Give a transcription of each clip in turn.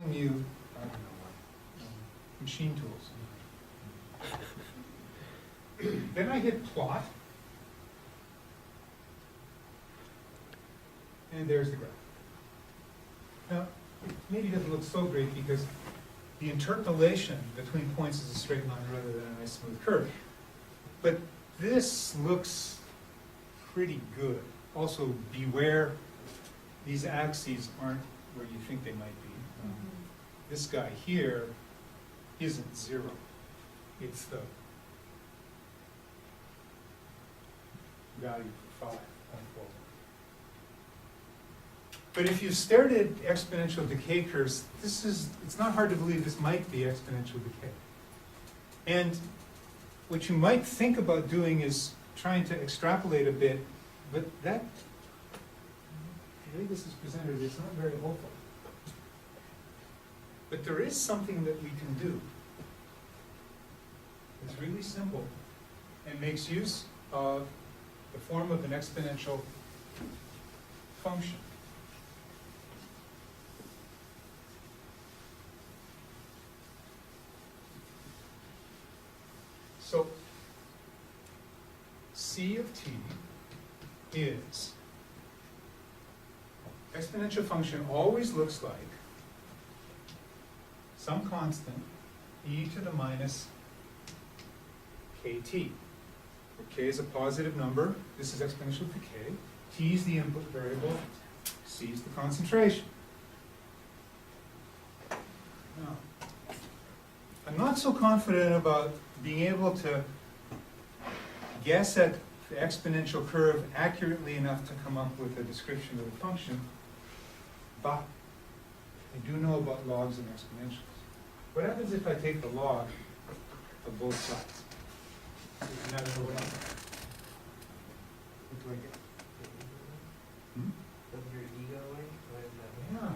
open you, I don't know what, machine tools. Then I hit plot. And there's the graph. Now, it maybe doesn't look so great because the interpolation between points is a straight line rather than a nice smooth curve. But this looks pretty good. Also, beware, these axes aren't where you think they might be. This guy here isn't 0. It's the value for 5 on forward. But if you stared at exponential decay curves, it's not hard to believe this might be exponential decay. And what you might think about doing is trying to extrapolate a bit, but that, the way this is presented, it's not very hopeful. But there is something that we can do. It's really simple and makes use of the form of an exponential function. So, C of t is, exponential function always looks like some constant e to the minus kt. Where k is a positive number, this is exponential decay, t is the input variable, c is the concentration. Now, I'm not so confident about being able to guess at the exponential curve accurately enough to come up with a description of the function, but I do know about logs and exponentials. What happens if I take the log of both sides? Isn't that what I get? What do I get? Doesn't your ego away? Why is that? Yeah,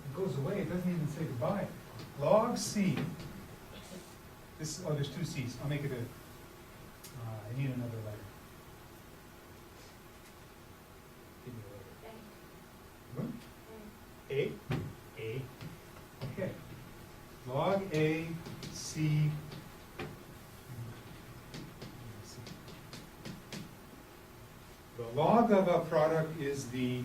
it goes away, it doesn't even say goodbye. Log C, this, oh, there's 2 C's, I'll make it a, I need another letter. Give me a letter. What? A? A? Okay. Log A, C, the log of a product is the,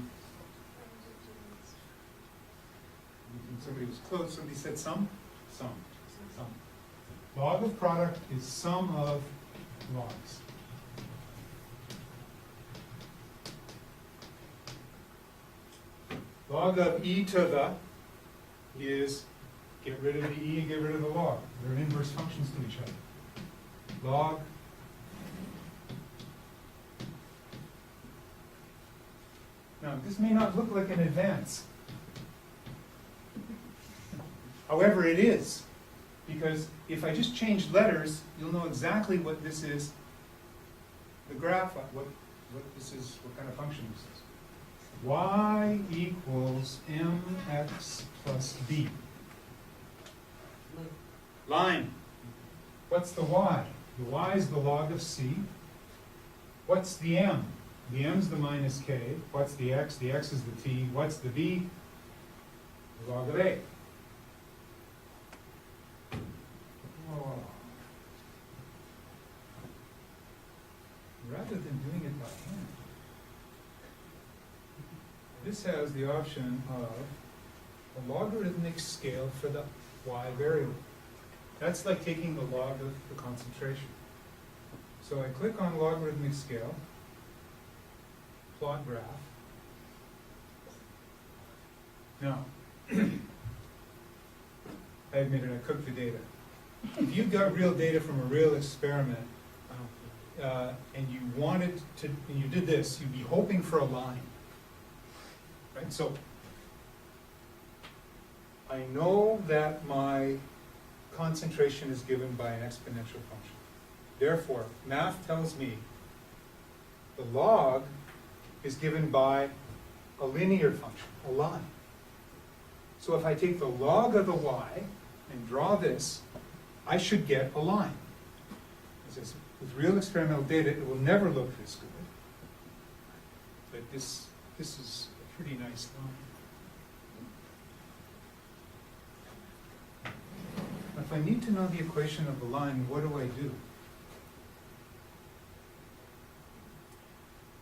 somebody was close, somebody said sum? Sum. Log of product is sum of logs. Log of e to the is get rid of the e and get rid of the log. They're inverse functions to each other. Log now, this may not look like an advance. However, it is. Because if I just change letters, you'll know exactly what this is, the graph, what this is, what kind of function this is. Y equals mx plus b. Line. What's the y? The y is the log of c. What's the m? The m's the minus k. What's the x? The x is the t. What's the b? The log of a. Rather than doing it by hand, this has the option of a logarithmic scale for the y variable. That's like taking the log of the concentration. So I click on logarithmic scale, plot graph. Now, I admit it, I cooked the data. If you've got real data from a real experiment, and you wanted to, and you did this, you'd be hoping for a line. Right? So, I know that my concentration is given by an exponential function. Therefore, math tells me the log is given by a linear function, a line. So if I take the log of the y and draw this, I should get a line. With real experimental data, it will never look this good. But this is a pretty nice I need to know the equation of the line, what do I do?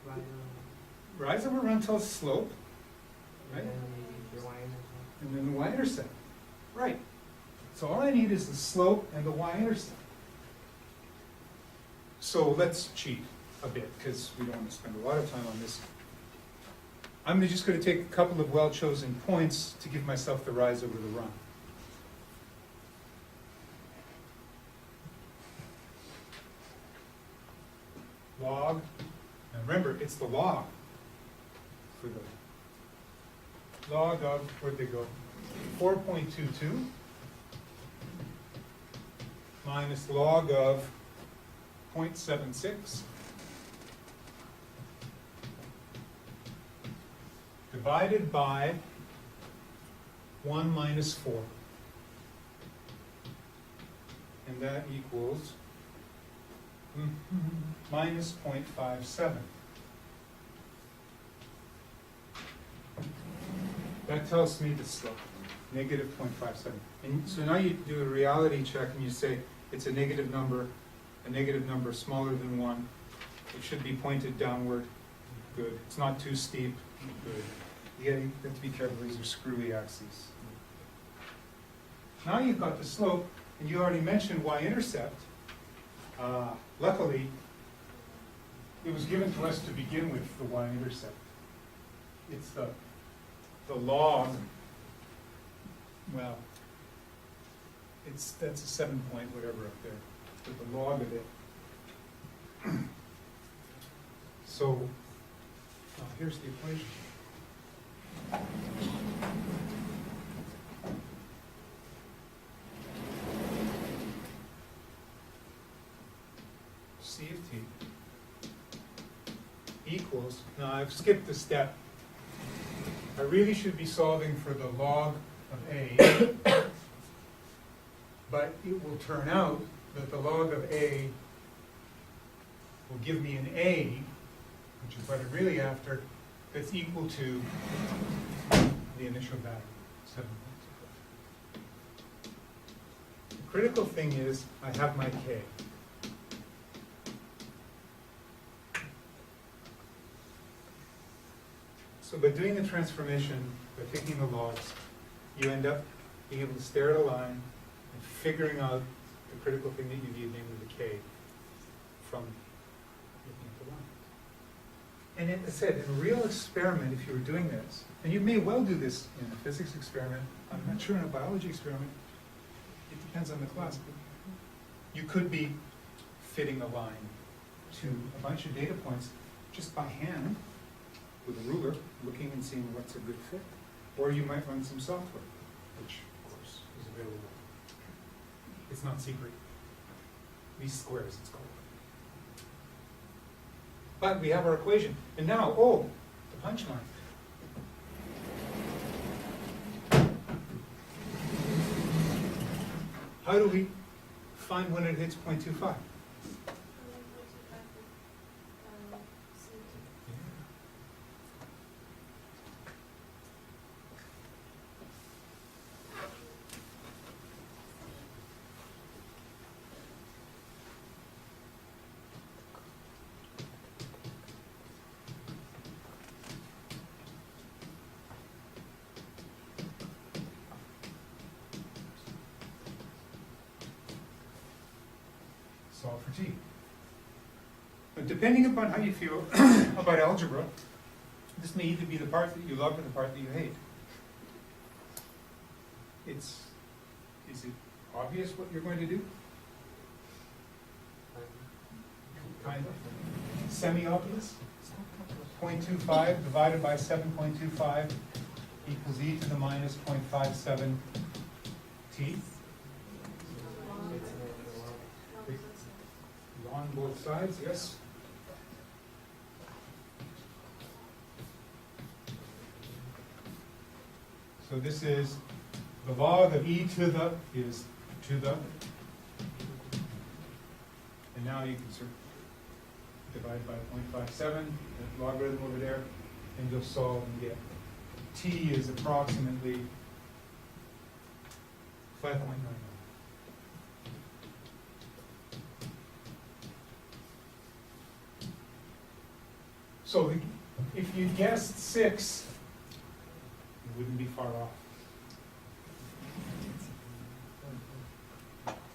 Right, Rise over run tells slope, right? and then your y-intercept. And then the y-intercept. Right. So all I need is the slope and the y-intercept. So let's cheat a bit, because we don't want to spend a lot of time on this. I'm just going to take a couple of well-chosen points to give myself the rise over the run. Log, and remember, it's the log for the log of, where'd they go? 4.22 minus log of 0.76 divided by 1 minus 4. And that equals minus 0.57. That tells me the slope, negative 0.57. And so now you do a reality check and you say it's a negative number smaller than 1. It should be pointed downward. Good. It's not too steep. Good. You have to be careful, these are screwy axes. Now you've got the slope, and you already mentioned y-intercept. Luckily, it was given to us to begin with, the y-intercept. It's the log, well, that's a 7 point whatever up there, but the log of it. So, here's the equation. C of t equals, now I've skipped a step. I really should be solving for the log of A, but it will turn out that the log of A will give me an A, which is what I'm really after, that's equal to the initial value, 7 points. The critical thing is I have my K. So by doing the transformation, by taking the logs, you end up being able to stare at a line and figuring out the critical thing that you need, namely the K, from looking at the line. And as I said, in a real experiment, if you were doing this, and you may well do this in a physics experiment, I'm not sure in a biology experiment, it depends on the class, but you could be fitting a line to a bunch of data points just by hand, with a ruler, looking and seeing what's a good fit. Or you might run some software, which, of course, is available. It's not secret. Least squares, it's called. But we have our equation. And now, oh, the punchline. How do we find when it hits 0.25? Solve for t. But depending upon how you feel about algebra, this may either be the part that you love or the part that you hate. Is it obvious what you're going to do? Kind of. Semi-obvious? 0.25 divided by 7.25 equals e to the minus 0.57 t. On both sides, yes? So this is the log of e to the is to the, and now you can sort of divide by 0.57, that logarithm over there, and you'll solve and get t is approximately 5.99. So if you guessed 6, you wouldn't be far off.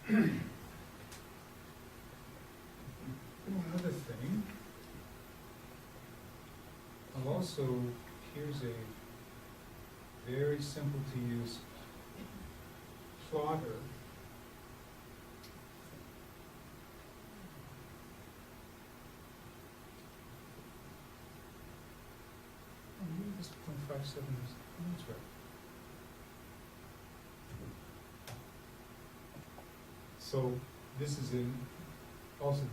Another thing, I'll also, here's a very simple to use plotter. Oh, maybe this 0.57 is, oh, that's right. So this is in, also,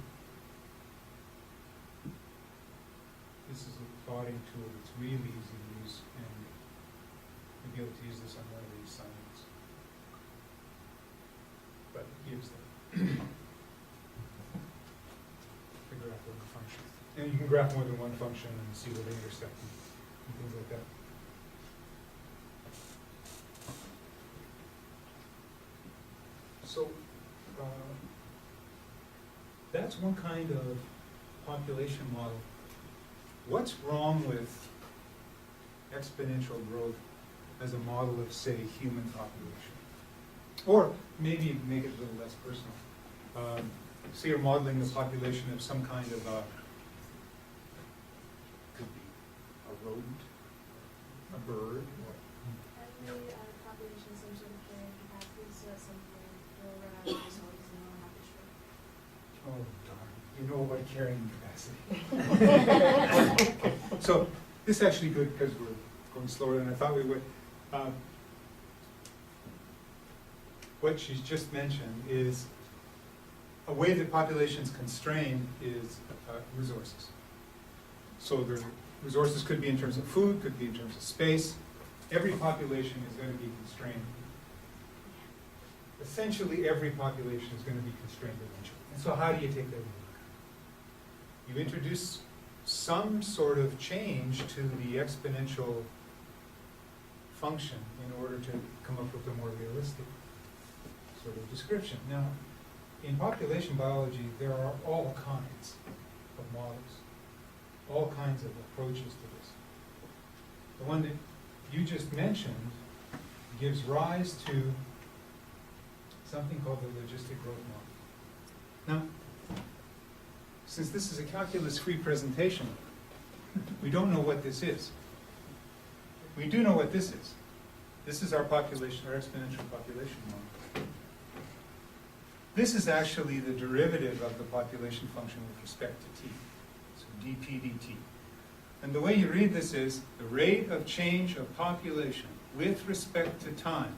this is a plotting tool that's really easy to use, and you'll be able to use this on one of these assignments. But it gives them the graph of the function. And you can graph more than one function and see where they intersect and things like that. So, that's one kind of population model. What's wrong with exponential growth as a model of, say, human population? Or maybe make it a little less personal. Say you're modeling the population of some kind of could be a rodent, a bird, Every population has some sort of carrying capacity, so at some point you'll run out of resources and you'll have to shrink. oh darn, you know about carrying capacity. So this is actually good because we're going slower than I thought we would. What she's just mentioned is a way that populations constrain is resources. So the resources could be in terms of food, could be in terms of space. Every population is going to be constrained. Essentially, every population is going to be constrained eventually. And so how do you take that into account? You introduce some sort of change to the exponential function in order to come up with a more realistic sort of description. Now, in population biology, there are all kinds of models, all kinds of approaches to this. The one that you just mentioned gives rise to something called the logistic growth model. Now, since this is a calculus-free presentation, we don't know what this is. We do know what this is. This is our population, our exponential population model. This is actually the derivative of the population function with respect to t. So dp dt. And the way you read this is the rate of change of population with respect to time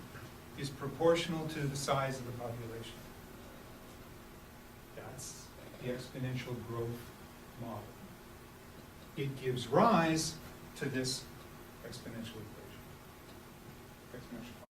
is proportional to the size of the population. That's the exponential growth model. It gives rise to this exponential equation. Exponential.